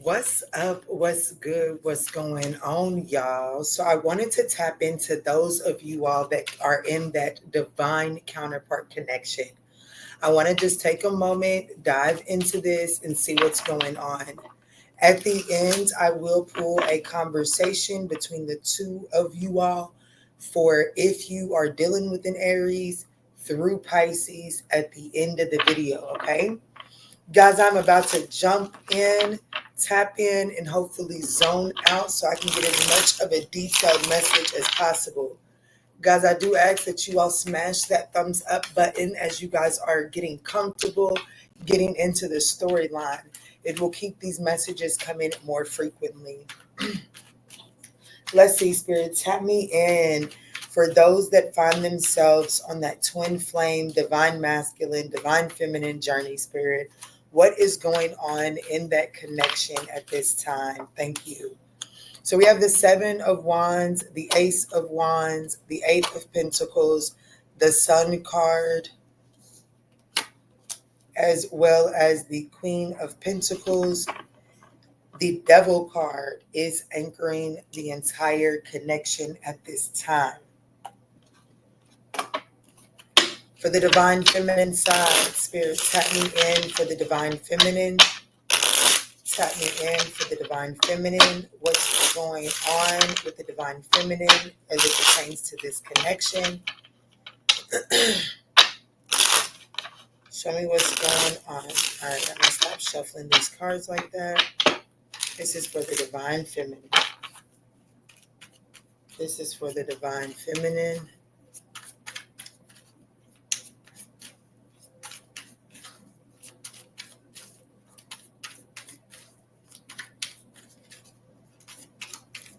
What's up? What's good? What's going on, y'all? So, I wanted to tap into those of you all that are in that divine counterpart connection. I want to just take a moment, dive into this, and see what's going on. At the end, I will pull a conversation between the two of you all for if you are dealing with an Aries through Pisces at the end of the video, okay? Guys, I'm about to jump in, tap in, and hopefully zone out so I can get as much of a detailed message as possible. Guys, I do ask that you all smash that thumbs up button as you guys are getting comfortable, getting into the storyline. It will keep these messages coming more frequently. Let's see, Spirit, tap me in for those that find themselves on that twin flame, divine masculine, divine feminine journey, Spirit. What is going on in that connection at this time? Thank you. So we have the Seven of Wands, the Ace of Wands, the Eight of Pentacles, the Sun card, as well as the Queen of Pentacles. The Devil card is anchoring the entire connection at this time. For the divine feminine side, Spirit, tap me in for the divine feminine. Tap me in for the divine feminine. What's going on with the divine feminine as it pertains to this connection? Show me what's going on. All right, I'm going to stop shuffling these cards like that. This is for the divine feminine. This is for the divine feminine.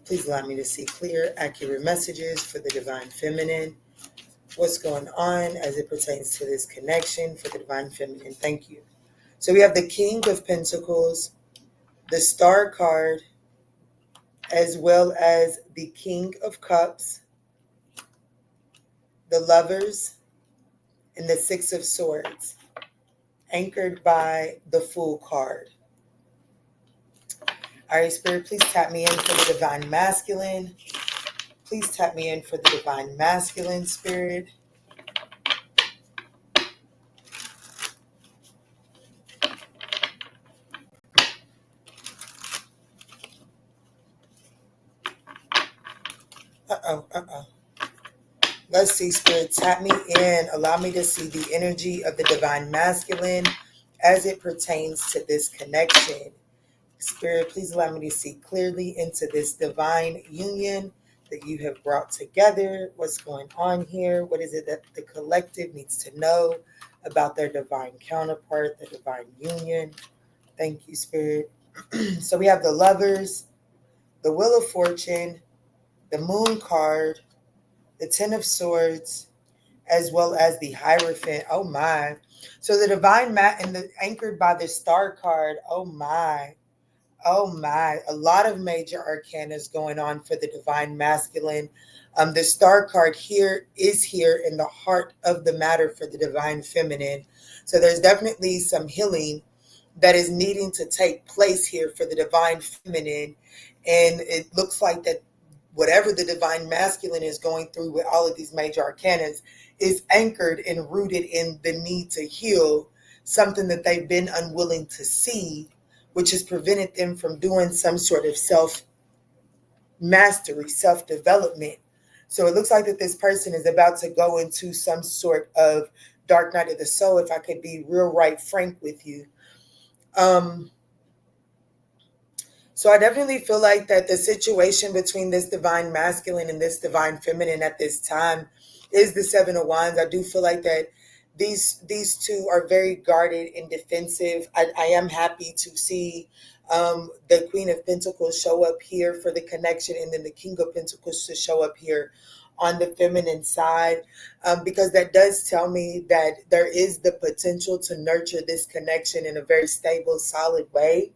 Please allow me to see clear, accurate messages for the divine feminine. What's going on as it pertains to this connection for the divine feminine? Thank you. So we have the King of Pentacles, the Star card, as well as the King of Cups, the Lovers, and the Six of Swords, anchored by the Fool card. All right, Spirit, please tap me in for the divine masculine. Please tap me in for the divine masculine, Spirit. Let's see, Spirit, tap me in. Allow me to see the energy of the divine masculine as it pertains to this connection. Spirit, please allow me to see clearly into this divine union that you have brought together. What's going on here? What is it that the collective needs to know about their divine counterpart, the divine union? Thank you, Spirit. So we have the Lovers, the Wheel of Fortune, the Moon card, the Ten of Swords, as well as the Hierophant. Oh my. So the divine and the anchored by the Star card. Oh my. Oh my, a lot of major arcanas going on for the divine masculine. The Star card here is here in the heart of the matter for the divine feminine. So there's definitely some healing that is needing to take place here for the divine feminine. And it looks like that whatever the divine masculine is going through with all of these major arcanas is anchored and rooted in the need to heal something that they've been unwilling to see, which has prevented them from doing some sort of self-mastery, self-development. So it looks like that this person is about to go into some sort of dark night of the soul, if I could be real right frank with you. So I definitely feel like that the situation between this divine masculine and this divine feminine at this time is the Seven of Wands. I do feel like that these two are very guarded and defensive. I am happy to see the Queen of Pentacles show up here for the connection, and then the King of Pentacles to show up here on the feminine side, because that does tell me that there is the potential to nurture this connection in a very stable, solid way.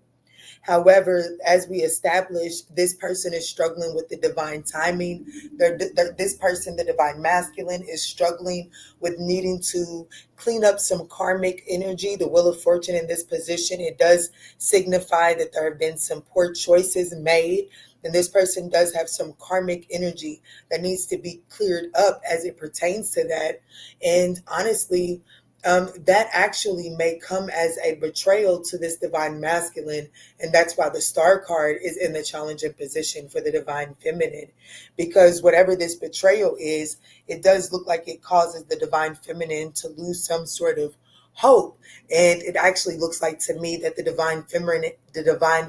However, as we established, this person is struggling with the divine timing. This person, the divine masculine, is struggling with needing to clean up some karmic energy. The Wheel of Fortune in this position, it does signify that there have been some poor choices made. And this person does have some karmic energy that needs to be cleared up as it pertains to that. And honestly, that actually may come as a betrayal to this divine masculine. And that's why the star card is in the challenging position for the divine feminine. Because whatever this betrayal is, it does look like it causes the divine feminine to lose some sort of hope. And it actually looks like to me that the divine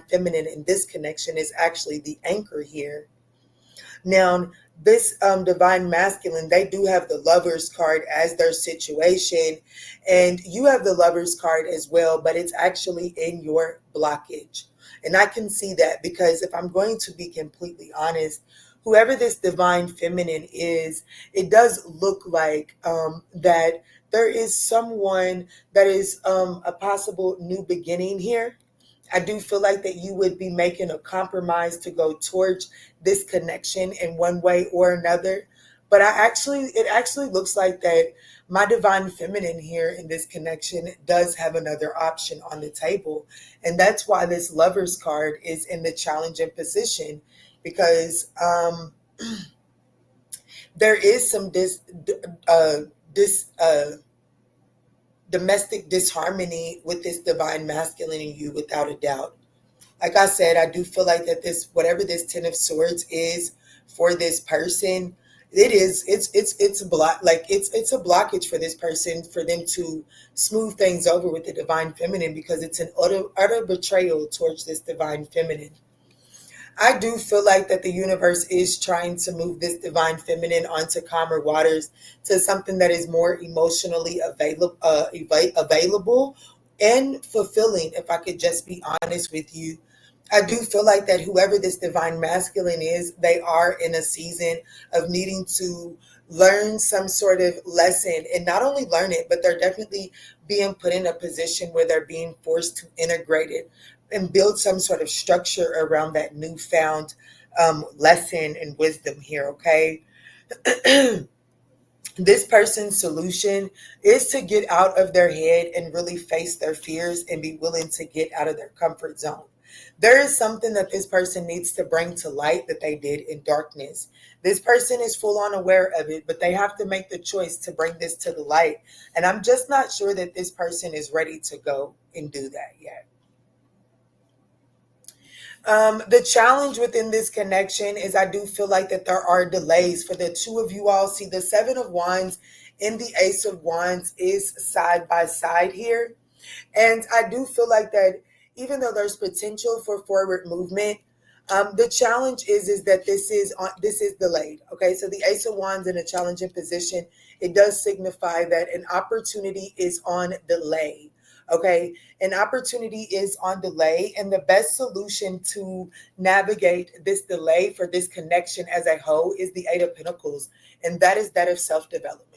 feminine in this connection is actually the anchor here. Now, this divine masculine, they do have the Lovers card as their situation, and you have the Lovers card as well, but it's actually in your blockage. And I can see that because if I'm going to be completely honest, whoever this divine feminine is, it does look like that there is someone that is a possible new beginning here. I do feel like that you would be making a compromise to go towards this connection in one way or another. But it actually looks like that my divine feminine here in this connection does have another option on the table. And that's why this Lovers card is in the challenging position, because there is some domestic disharmony with this divine masculine in you, without a doubt. Like I said, I do feel like that this, whatever this Ten of Swords is for this person, it's a it's a blockage for this person, for them to smooth things over with the divine feminine, because it's an utter betrayal towards this divine feminine. I do feel like that the universe is trying to move this divine feminine onto calmer waters, to something that is more emotionally available and fulfilling, if I could just be honest with you. I do feel like that whoever this divine masculine is, they are in a season of needing to learn some sort of lesson, and not only learn it, but they're definitely being put in a position where they're being forced to integrate it and build some sort of structure around that newfound lesson and wisdom here, okay? This person's solution is to get out of their head and really face their fears and be willing to get out of their comfort zone. There is something that this person needs to bring to light that they did in darkness. This person is full on aware of it, but they have to make the choice to bring this to the light. And I'm just not sure that this person is ready to go and do that yet. The challenge within this connection is I do feel like that there are delays for the two of you all. See, the Seven of Wands and the Ace of Wands is side by side here. And I do feel like that even though there's potential for forward movement, the challenge is that this is delayed. Okay, so the Ace of Wands in a challenging position, it does signify that an opportunity is on delay. Okay, an opportunity is on delay, and the best solution to navigate this delay for this connection as a whole is the Eight of Pentacles, and that is that of self-development.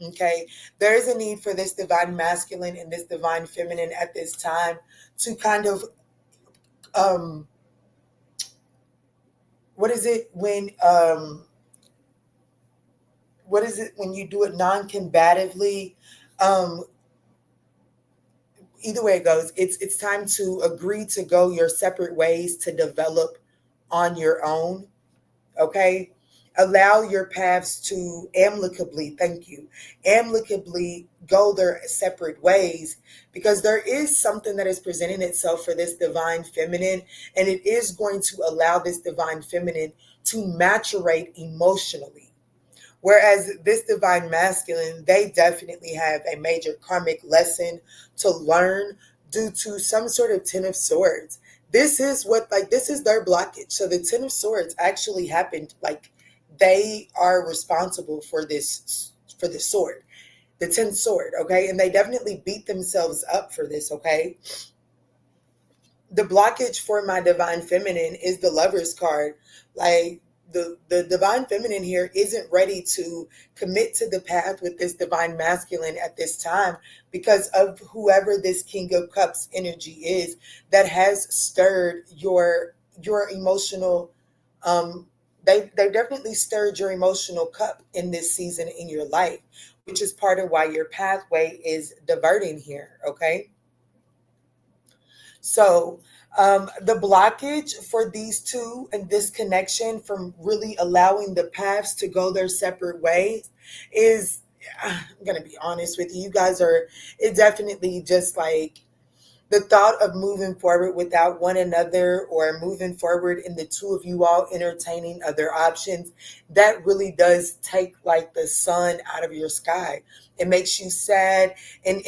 Okay, there is a need for this divine masculine and this divine feminine at this time to kind of what is it when you do it non-combatively? Either way it goes, it's time to agree to go your separate ways, to develop on your own. Okay, allow your paths to amicably go their separate ways, because there is something that is presenting itself for this divine feminine, and it is going to allow this divine feminine to maturate emotionally. Whereas this divine masculine, they definitely have a major karmic lesson to learn due to some sort of Ten of Swords. This is their blockage. So the Ten of Swords actually happened, like they are responsible for this sword, the 10th sword, okay? And they definitely beat themselves up for this, okay? The blockage for my divine feminine is the Lovers card. Like, the divine feminine here isn't ready to commit to the path with this divine masculine at this time because of whoever this King of Cups energy is that has stirred your emotional they definitely stirred your emotional cup in this season in your life, which is part of why your pathway is diverting here. Okay. So the blockage for these two and this connection from really allowing the paths to go their separate ways is, I'm going to be honest with you, you guys are, it definitely just like the thought of moving forward without one another or moving forward in the two of you all entertaining other options, that really does take like the sun out of your sky. It makes you sad. And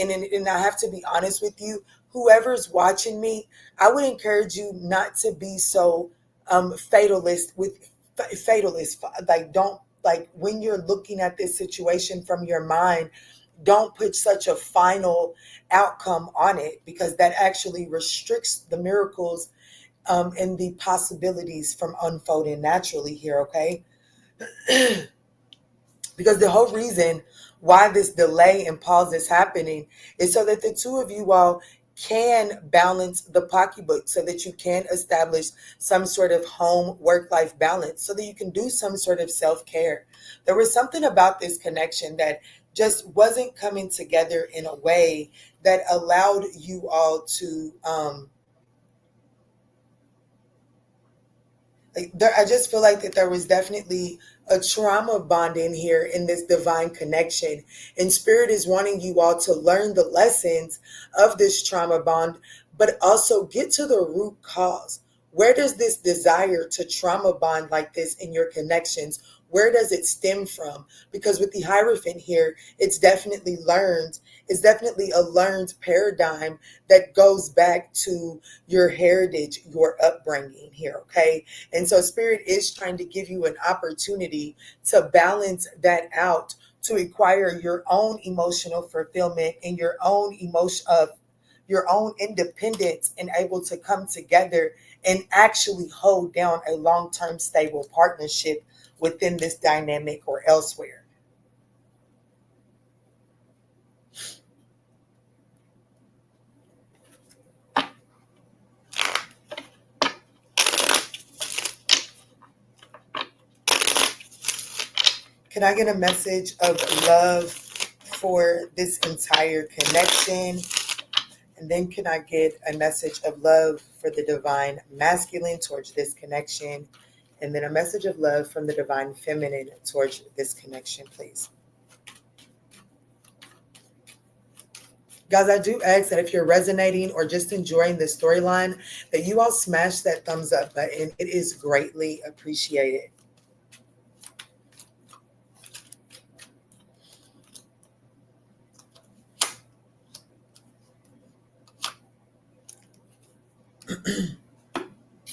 I have to be honest with you, whoever's watching me, I would encourage you not to be so fatalist with fatalist. Like, don't, like, when you're looking at this situation from your mind, don't put such a final outcome on it, because that actually restricts the miracles and the possibilities from unfolding naturally here. Okay. Because the whole reason why this delay and pause is happening is so that the two of you all can balance the pocketbook, so that you can establish some sort of home work-life balance, so that you can do some sort of self-care. There was something about this connection that just wasn't coming together in a way that allowed you all to I just feel like that there was definitely a trauma bond in here in this divine connection. And Spirit is wanting you all to learn the lessons of this trauma bond, but also get to the root cause. Where does this desire to trauma bond like this in your connections, where does it stem from? Because with the Hierophant here, it's definitely learned. It's definitely a learned paradigm that goes back to your heritage, your upbringing here, okay? And so Spirit is trying to give you an opportunity to balance that out, to acquire your own emotional fulfillment and your own emotion of your own independence, and able to come together and actually hold down a long-term stable partnership within this dynamic or elsewhere. Can I get a message of love for this entire connection? And then can I get a message of love for the divine masculine towards this connection? And then a message of love from the divine feminine towards this connection, please. Guys, I do ask that if you're resonating or just enjoying the storyline, that you all smash that thumbs up button. It is greatly appreciated.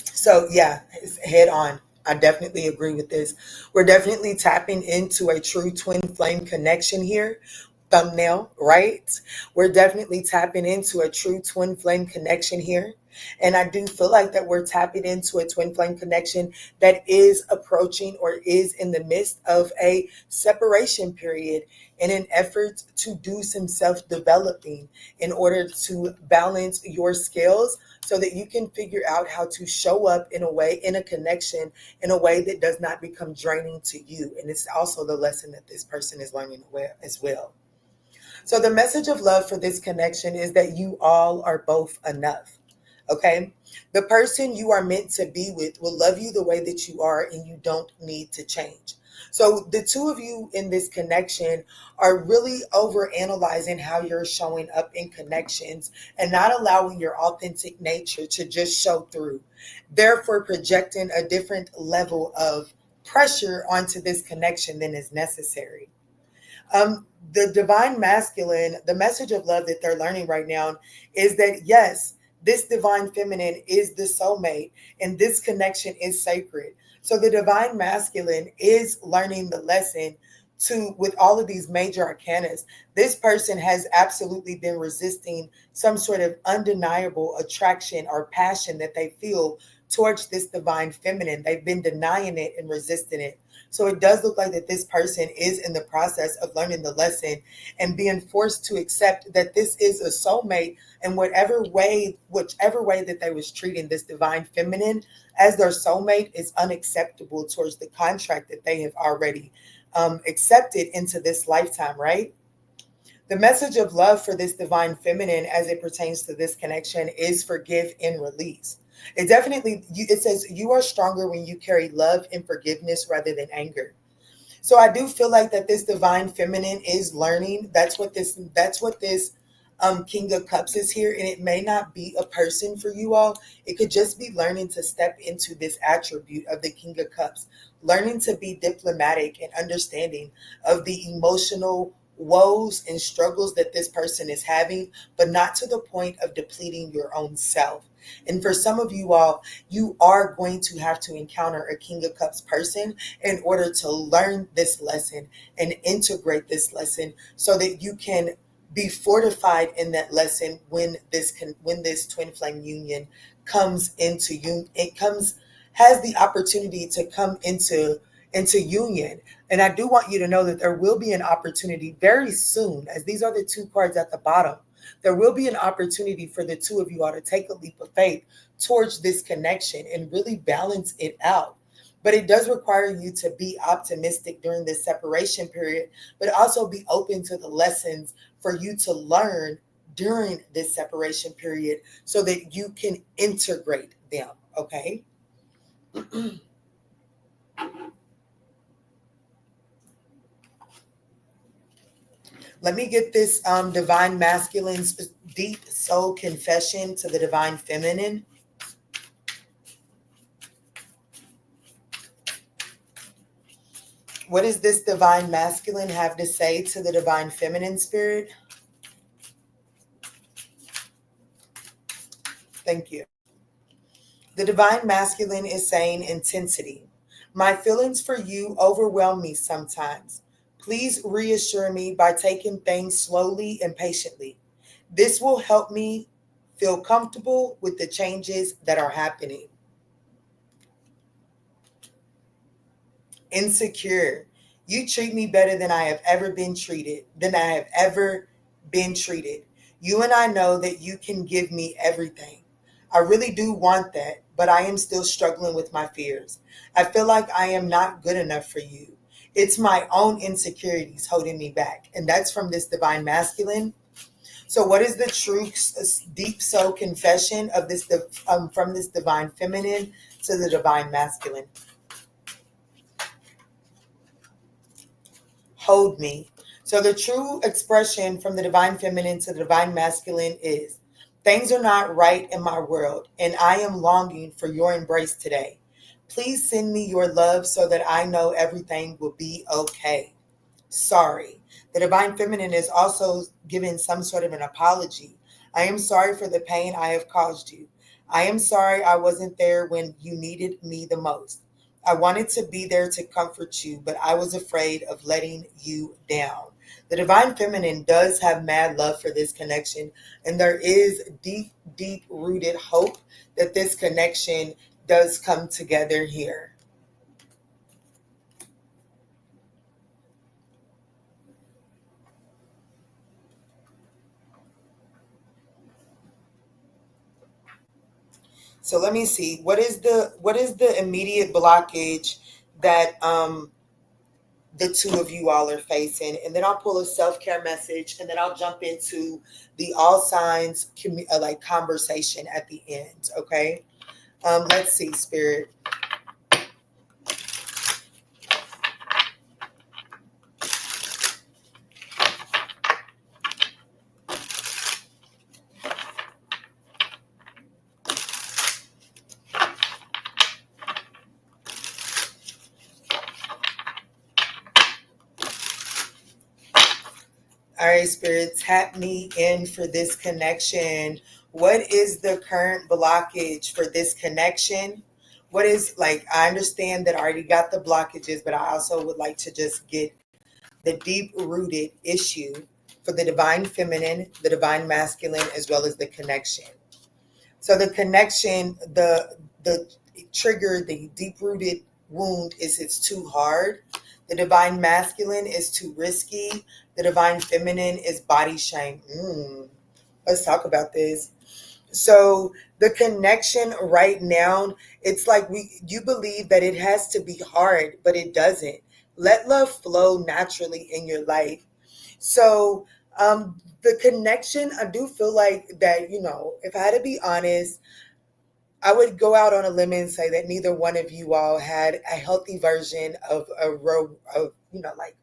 So yeah, head on. I definitely agree with this. We're definitely tapping into a true twin flame connection here. Thumbnail, right? We're definitely tapping into a true twin flame connection here. And I do feel like that we're tapping into a twin flame connection that is approaching or is in the midst of a separation period, in an effort to do some self-developing in order to balance your skills, so that you can figure out how to show up in a way, in a connection, in a way that does not become draining to you. And it's also the lesson that this person is learning as well. So the message of love for this connection is that you all are both enough. Okay? The person you are meant to be with will love you the way that you are, and you don't need to change. So the two of you in this connection are really over analyzing how you're showing up in connections and not allowing your authentic nature to just show through. Therefore, projecting a different level of pressure onto this connection than is necessary. The divine masculine, the message of love that they're learning right now is that, yes, this divine feminine is the soulmate, and this connection is sacred. So the divine masculine is learning the lesson with all of these major arcanas, this person has absolutely been resisting some sort of undeniable attraction or passion that they feel towards this divine feminine. They've been denying it and resisting it. So it does look like that this person is in the process of learning the lesson and being forced to accept that this is a soulmate, and whichever way that they was treating this divine feminine as their soulmate is unacceptable towards the contract that they have already accepted into this lifetime, right? The message of love for this divine feminine as it pertains to this connection is forgive and release. It says you are stronger when you carry love and forgiveness rather than anger. So I do feel like that this divine feminine is learning. That's what this King of Cups is here. And it may not be a person for you all. It could just be learning to step into this attribute of the King of Cups, learning to be diplomatic and understanding of the emotional woes and struggles that this person is having, but not to the point of depleting your own self. And for some of you all, you are going to have to encounter a King of Cups person in order to learn this lesson and integrate this lesson so that you can be fortified in that lesson when this twin flame union comes into you. Has the opportunity to come into union. And I do want you to know that there will be an opportunity very soon, as these are the two cards at the bottom. There will be an opportunity for the two of you all to take a leap of faith towards this connection and really balance it out. But it does require you to be optimistic during this separation period, but also be open to the lessons for you to learn during this separation period so that you can integrate them, okay? Let me get this divine masculine's deep soul confession to the divine feminine. What does this divine masculine have to say to the divine feminine spirit? Thank you. The divine masculine is saying intensity. My feelings for you overwhelm me sometimes. Please reassure me by taking things slowly and patiently. This will help me feel comfortable with the changes that are happening. Insecure. You treat me better than I have ever been treated, You and I know that you can give me everything. I really do want that, but I am still struggling with my fears. I feel like I am not good enough for you. It's my own insecurities holding me back. And that's from this divine masculine. So what is the true deep soul confession of this from this divine feminine to the divine masculine? Hold me. So the true expression from the divine feminine to the divine masculine is, things are not right in my world, and I am longing for your embrace today. Please send me your love so that I know everything will be okay. Sorry. The divine feminine is also giving some sort of an apology. I am sorry for the pain I have caused you. I am sorry I wasn't there when you needed me the most. I wanted to be there to comfort you, but I was afraid of letting you down. The divine feminine does have mad love for this connection, and there is deep, deep rooted hope that this connection does come together here. So let me see. What is the immediate blockage that the two of you all are facing? And then I'll pull a self-care message, and then I'll jump into the all signs like conversation at the end. Okay. Let's see, spirit. All right, spirit, tap me in for this connection. What is the current blockage for this connection? What is, like, I understand that I already got the blockages, but I also would like to just get the deep-rooted issue for the divine feminine, the divine masculine, as well as the connection. So the connection, the trigger, the deep-rooted wound is it's too hard. The divine masculine is too risky. The divine feminine is body shame. Let's talk about this. So the connection right now, it's like you believe that it has to be hard, but it doesn't. Let love flow naturally in your life. So the connection, I do feel like that, if I had to be honest, I would go out on a limb and say that neither one of you all had a healthy version of like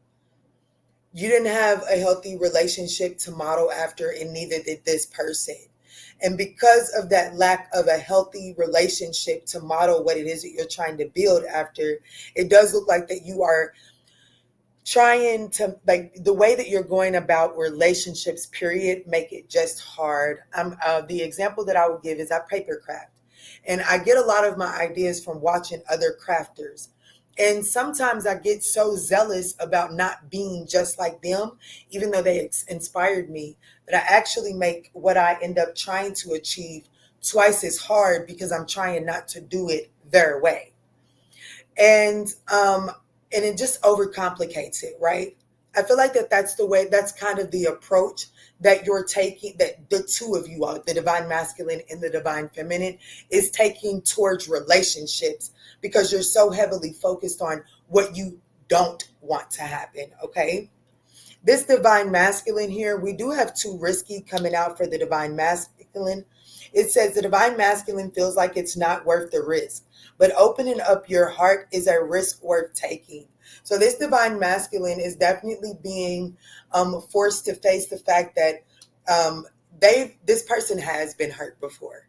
you didn't have a healthy relationship to model after, and neither did this person. And because of that lack of a healthy relationship to model what it is that you're trying to build after, it does look like that you are trying to, like, the way that you're going about relationships, period, make it just hard. The example that I would give is I paper craft. And I get a lot of my ideas from watching other crafters. And sometimes I get so zealous about not being just like them, even though they inspired me, that I actually make what I end up trying to achieve twice as hard because I'm trying not to do it their way. And it just overcomplicates it, right? I feel like that's the way, that's kind of the approach that you're taking, that the two of you are, the divine masculine and the divine feminine, is taking towards relationships, because you're so heavily focused on what you don't want to happen, okay? This divine masculine here, we do have too risky coming out for the divine masculine. It says the divine masculine feels like it's not worth the risk, but opening up your heart is a risk worth taking. So this divine masculine is definitely being forced to face the fact that this person has been hurt before.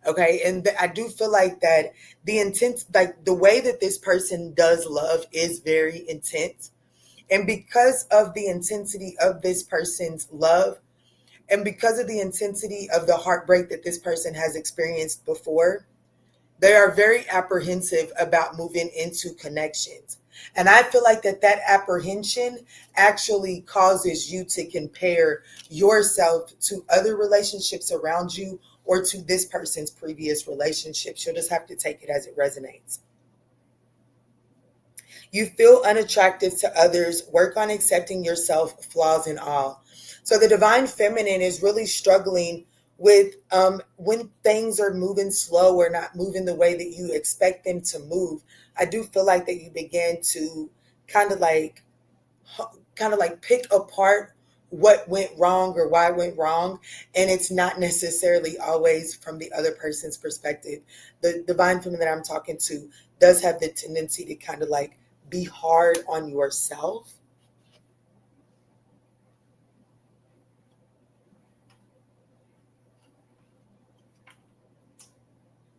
Okay. And I do feel like that the intent, like the way that this person does love is very intense. And because of the intensity of this person's love, and because of the intensity of the heartbreak that this person has experienced before, they are very apprehensive about moving into connections. And I feel like that apprehension actually causes you to compare yourself to other relationships around you or to this person's previous relationships. You'll just have to take it as it resonates. You feel unattractive to others. Work on accepting yourself, flaws and all. So the divine feminine is really struggling with when things are moving slow or not moving the way that you expect them to move. I do feel like that you begin to kind of like pick apart what went wrong or why it went wrong. And it's not necessarily always from the other person's perspective. The divine feminine that I'm talking to does have the tendency to kind of like be hard on yourself.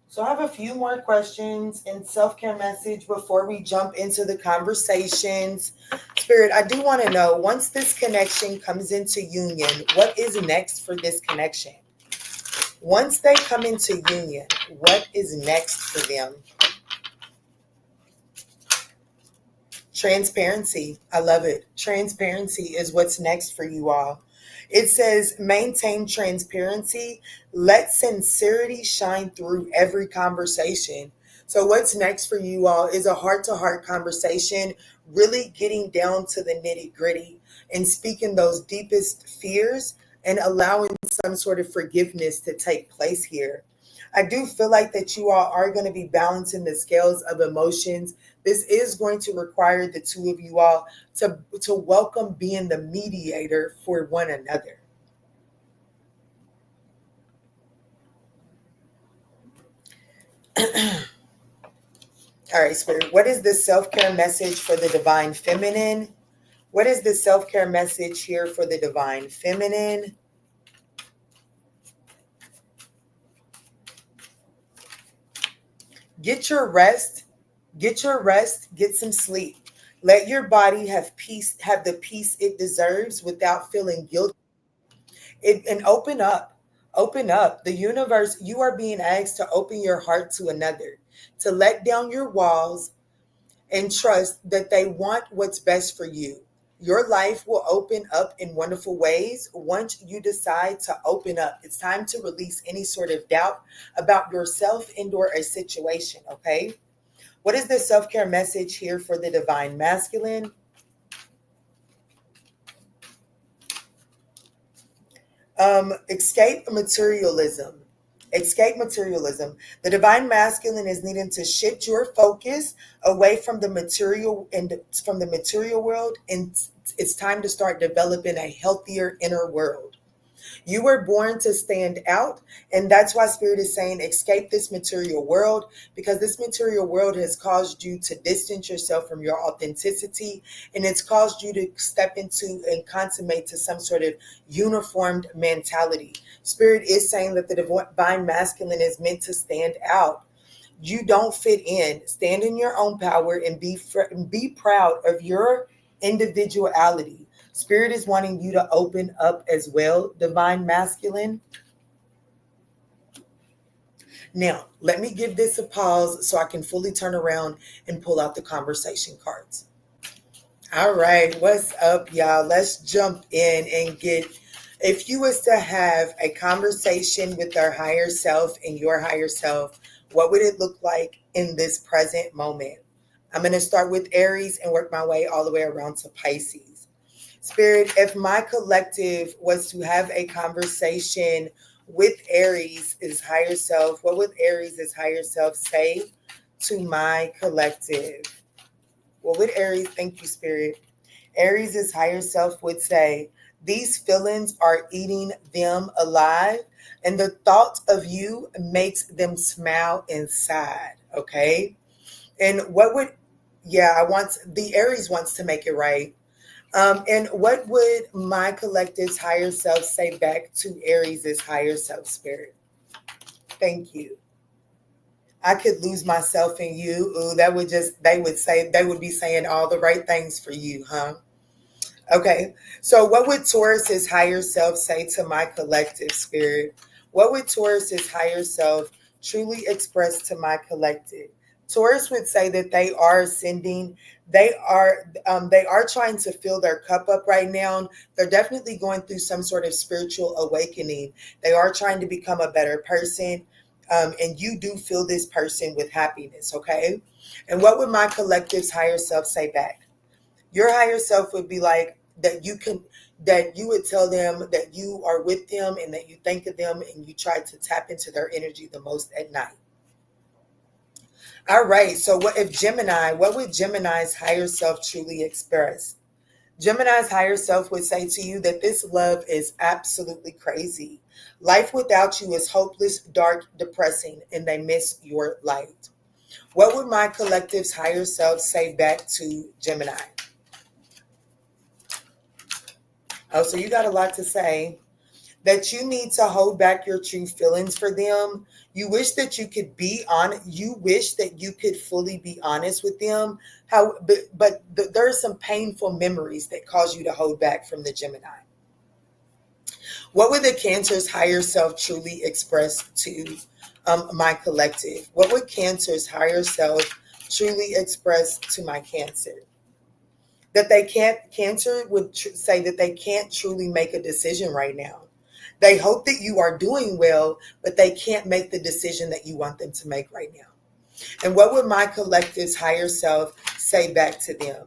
So I have a few more questions and self-care message before we jump into the conversations. Spirit, I do want to know, once this connection comes into union, what is next for this connection? Once they come into union, what is next for them? Transparency. I love it. Transparency is what's next for you all. It says, maintain transparency. Let sincerity shine through every conversation. So what's next for you all is a heart-to-heart conversation, really getting down to the nitty-gritty and speaking those deepest fears and allowing some sort of forgiveness to take place here. I do feel like that you all are going to be balancing the scales of emotions. This is going to require the two of you all to welcome being the mediator for one another. All right, Spirit, what is the self-care message for the divine feminine? What is the self-care message here for the divine feminine? Get your rest. Get your rest. Get some sleep. Let your body have peace, have the peace it deserves without feeling guilty. And open up. Open up. The universe, you are being asked to open your heart to another, to let down your walls and trust that they want what's best for you. Your life will open up in wonderful ways once you decide to open up. It's time to release any sort of doubt about yourself and or a situation, okay? What is the self-care message here for the divine masculine? Escape materialism. Escape materialism. The divine masculine is needing to shift your focus away from the material and from the material world, and it's time to start developing a healthier inner world. You were born to stand out, and that's why Spirit is saying escape this material world, because this material world has caused you to distance yourself from your authenticity, and it's caused you to step into and consummate to some sort of uniformed mentality. Spirit is saying that the divine masculine is meant to stand out. You don't fit in. Stand in your own power and be proud of your individuality. Spirit is wanting you to open up as well, divine masculine. Now, let me give this a pause so I can fully turn around and pull out the conversation cards. All right, what's up, y'all? Let's jump in and get, if you was to have a conversation with our higher self and your higher self, what would it look like in this present moment? I'm going to start with Aries and work my way all the way around to Pisces. Spirit, if my collective was to have a conversation with Aries, his higher self, what would Aries, his higher self, say to my collective? What would Aries, thank you, Spirit. Aries, his higher self, would say, these feelings are eating them alive, and the thought of you makes them smile inside, okay? And what would, the Aries wants to make it right. And what would my collective's higher self say back to Aries' higher self, Spirit? Thank you. I could lose myself in you. Ooh, they would be saying all the right things for you, huh? Okay. So what would Taurus's higher self say to my collective, Spirit? What would Taurus's higher self truly express to my collective? Taurus would say that they are ascending. They are trying to fill their cup up right now. They're definitely going through some sort of spiritual awakening. They are trying to become a better person. And you do fill this person with happiness, okay? And what would my collective's higher self say back? Your higher self would be like that you would tell them that you are with them and that you think of them and you try to tap into their energy the most at night. All right, so what would Gemini's higher self truly express? Gemini's higher self would say to you that this love is absolutely crazy. Life without you is hopeless, dark, depressing, and they miss your light. What would my collective's higher self say back to Gemini? Oh, so you got a lot to say. That you need to hold back your true feelings for them. You wish that you could be on. You wish that you could fully be honest with them. There are some painful memories that cause you to hold back from the Gemini. What would the Cancer's higher self truly express to my collective? What would Cancer's higher self truly express to my Cancer? That they can't. Cancer would say that they can't truly make a decision right now. They hope that you are doing well, but they can't make the decision that you want them to make right now. And what would my collective's higher self say back to them?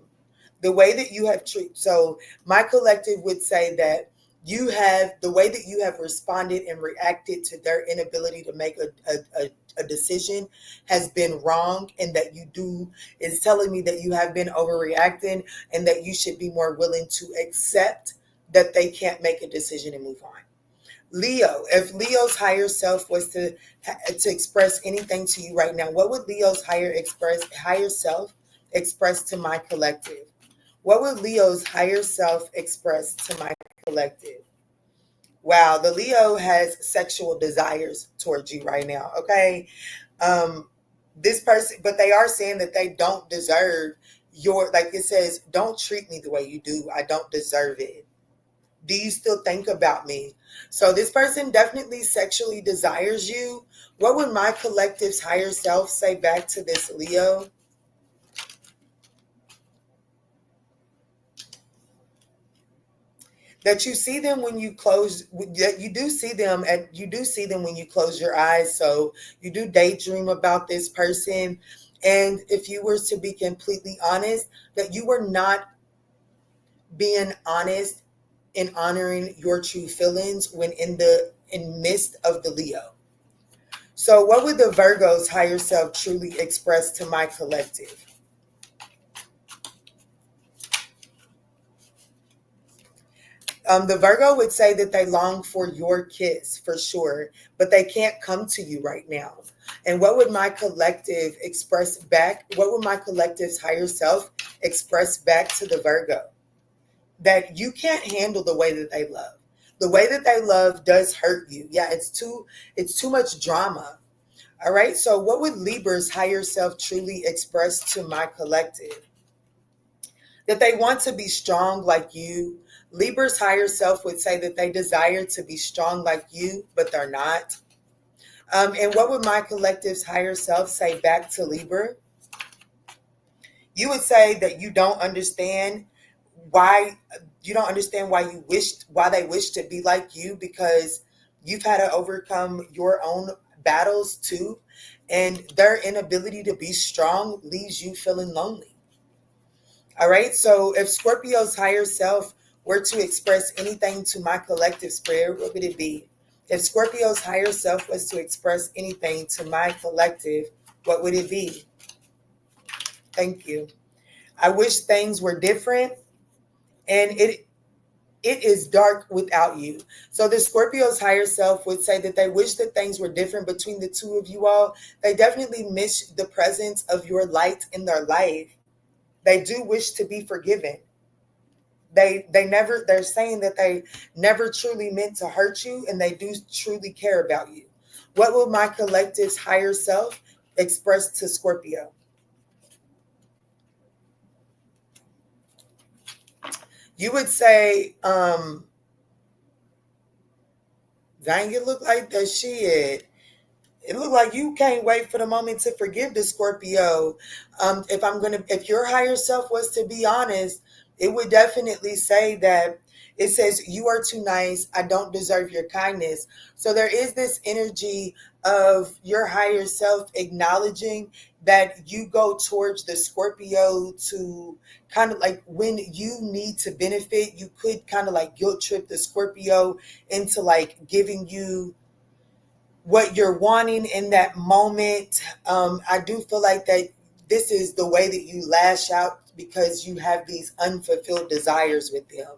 The way that you have so my collective would say that the way that you have responded and reacted to their inability to make a decision has been wrong, and that is telling me that you have been overreacting and that you should be more willing to accept that they can't make a decision and move on. Leo, if Leo's higher self was to express anything to you right now, what would Leo's higher self express to my collective? What would Leo's higher self express to my collective? Wow, the Leo has sexual desires towards you right now, okay? This person, but they are saying that they don't deserve like it says, don't treat me the way you do. I don't deserve it. Do you still think about me? So this person definitely sexually desires you. What would my collective's higher self say back to this Leo? that you see them when you close, that you do see them, and you do see them when you close your eyes. So you do daydream about this person. And if you were to be completely honest, that you were not being honest in honoring your true feelings when in midst of the Leo. So what would the Virgo's higher self truly express to my collective? The Virgo would say that they long for your kiss for sure, but they can't come to you right now. And what would my collective express back? What would my collective's higher self express back to the Virgo? That you can't handle the way that they love. The way that they love does hurt you. Yeah, it's too much drama. All right. So what would Libra's higher self truly express to my collective? That they want to be strong like you. Libra's higher self would say that they desire to be strong like you, but they're not. And what would my collective's higher self say back to Libra? You would say that you don't understand why why they wish to be like you, because you've had to overcome your own battles too, and their inability to be strong leaves you feeling lonely. All right. So if Scorpio's higher self were to express anything to my collective spirit, what would it be? If Scorpio's higher self was to express anything to my collective, what would it be? Thank you. I wish things were different, and it is dark without you. So the Scorpio's higher self would say that they wish that things were different between the two of you all. They definitely miss the presence of your light in their life. They do wish to be forgiven. They're saying that they never truly meant to hurt you, and they do truly care about you. What will my collective's higher self express to Scorpio? You would say, dang, it look like that shit. It looked like you can't wait for the moment to forgive the Scorpio. If your higher self was to be honest, it would definitely say that it says, you are too nice. I don't deserve your kindness. So there is this energy of your higher self acknowledging that you go towards the Scorpio to kind of like, when you need to benefit, you could kind of like guilt trip the Scorpio into like giving you what you're wanting in that moment. I do feel like that this is the way that you lash out, because you have these unfulfilled desires with them.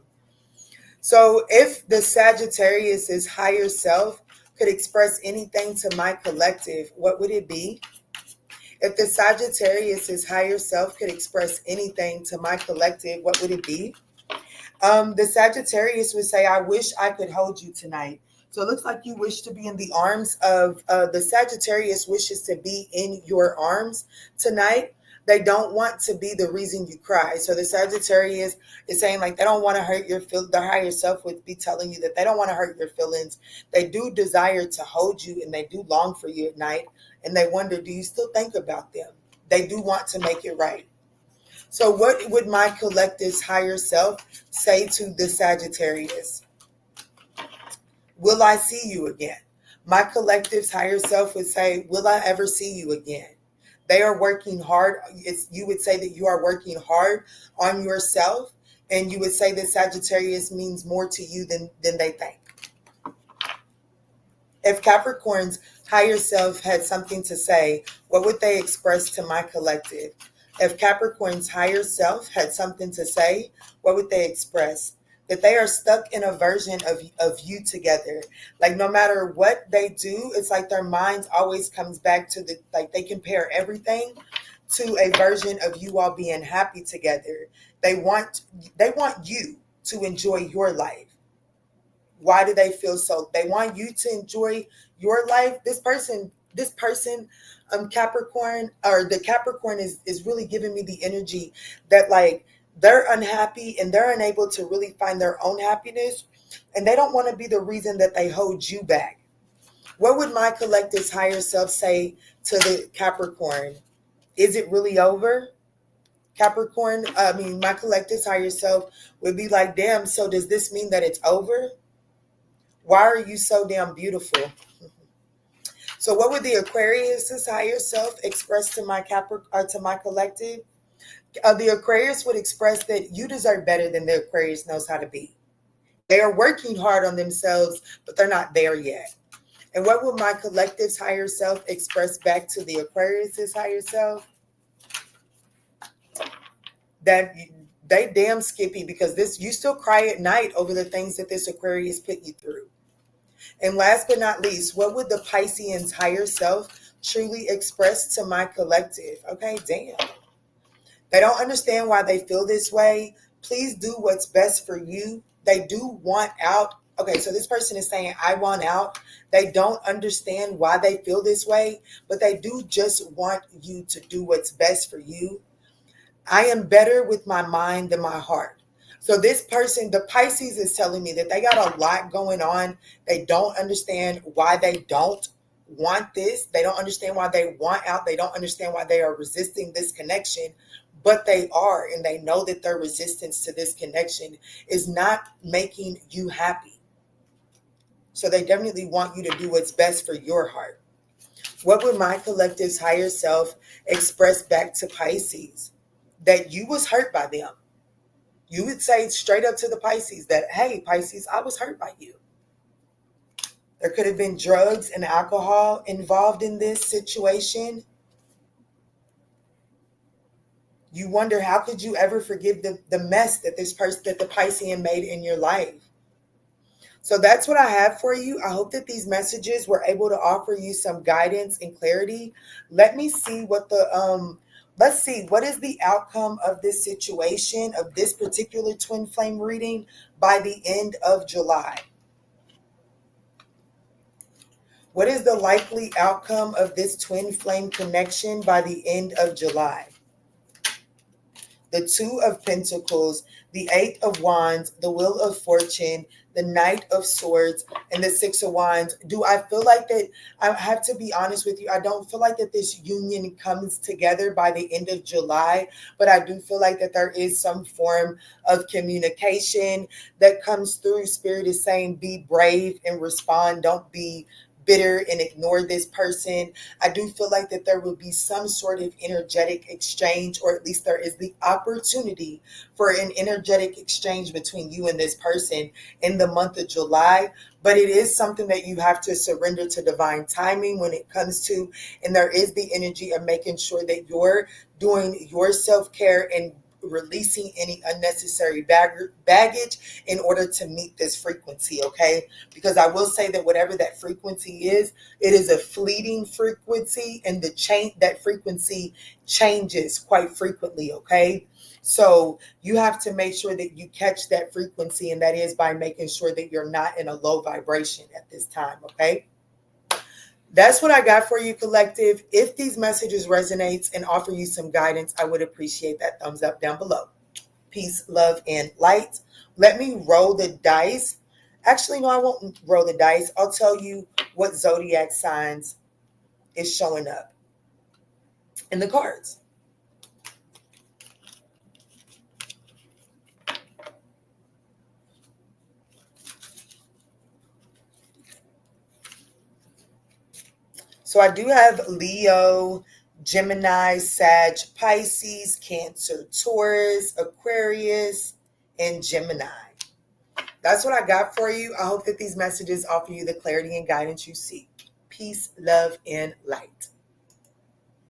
So if the Sagittarius's higher self could express anything to my collective, what would it be? If the Sagittarius's higher self could express anything to my collective, what would it be? The Sagittarius would say, I wish I could hold you tonight. So it looks like you wish to be in the arms of the Sagittarius wishes to be in your arms tonight. They don't want to be the reason you cry. So the Sagittarius is saying like they don't want to hurt your feelings. Their higher self would be telling you that they don't want to hurt your feelings. They do desire to hold you, and they do long for you at night. And they wonder, do you still think about them? They do want to make it right. So what would my collective's higher self say to the Sagittarius? Will I see you again? My collective's higher self would say, will I ever see you again? They are working hard. You would say that you are working hard on yourself, and you would say that Sagittarius means more to you than they think. If Capricorn's higher self had something to say, what would they express to my collective? If Capricorn's higher self had something to say, what would they express? That they are stuck in a version of you together. Like no matter what they do, it's like their minds always comes back to like they compare everything to a version of you all being happy together. They want you to enjoy your life. Why do they feel so? They want you to enjoy your life. This person, Capricorn, or the Capricorn is really giving me the energy that like they're unhappy and they're unable to really find their own happiness, and they don't want to be the reason that they hold you back. What would my collective's higher self say to the Capricorn? Is it really over? Capricorn, my collective higher self would be like, damn, so does this mean that it's over? Why are you so damn beautiful? So what would the Aquarius' higher self express to my to my collective? The Aquarius would express that you deserve better than the Aquarius knows how to be. They are working hard on themselves, but they're not there yet. And what will my collective's higher self express back to the Aquarius' higher self? That they damn skippy, because this, you still cry at night over the things that this Aquarius put you through. And last but not least, what would the Piscean's higher self truly express to my collective? Okay, damn. They don't understand why they feel this way. Please do what's best for you. They do want out. Okay, so this person is saying, I want out. They don't understand why they feel this way, but they do just want you to do what's best for you. I am better with my mind than my heart. So this person, the Pisces, is telling me that they got a lot going on. They don't understand why they don't want this. They don't understand why they want out. They don't understand why they are resisting this connection, but they are, and they know that their resistance to this connection is not making you happy. So they definitely want you to do what's best for your heart. What would my collective's higher self express back to Pisces? That you was hurt by them. You would say straight up to the Pisces that, hey, Pisces, I was hurt by you. There could have been drugs and alcohol involved in this situation. You wonder, how could you ever forgive the mess that that the Piscean made in your life? So that's what I have for you. I hope that these messages were able to offer you some guidance and clarity. Let me see what let's see, what is the outcome of this situation, of this particular twin flame reading by the end of July? What is the likely outcome of this twin flame connection by the end of July? The Two of Pentacles, the Eight of Wands, the Wheel of Fortune, the Knight of Swords, and the Six of Wands. Do I feel like that? I have to be honest with you. I don't feel like that this union comes together by the end of July, but I do feel like that there is some form of communication that comes through. Spirit is saying, be brave and respond. Don't be bitter and ignore this person. I do feel like that there will be some sort of energetic exchange, or at least there is the opportunity for an energetic exchange between you and this person in the month of July. But it is something that you have to surrender to divine timing when it comes to, and there is the energy of making sure that you're doing your self-care and releasing any unnecessary baggage in order to meet this frequency, okay? Because I will say that whatever that frequency is, it is a fleeting frequency, and that frequency changes quite frequently, okay? So you have to make sure that you catch that frequency, and that is by making sure that you're not in a low vibration at this time, okay? That's what I got for you, collective. If these messages resonate and offer you some guidance, I would appreciate that thumbs up down below. Peace, love, and light. Let me roll the dice. Actually, no, I won't roll the dice. I'll tell you what zodiac signs is showing up in the cards. So I do have Leo, Gemini, Sag, Pisces, Cancer, Taurus, Aquarius, and Gemini. That's what I got for you. I hope that these messages offer you the clarity and guidance you seek. Peace, love, and light.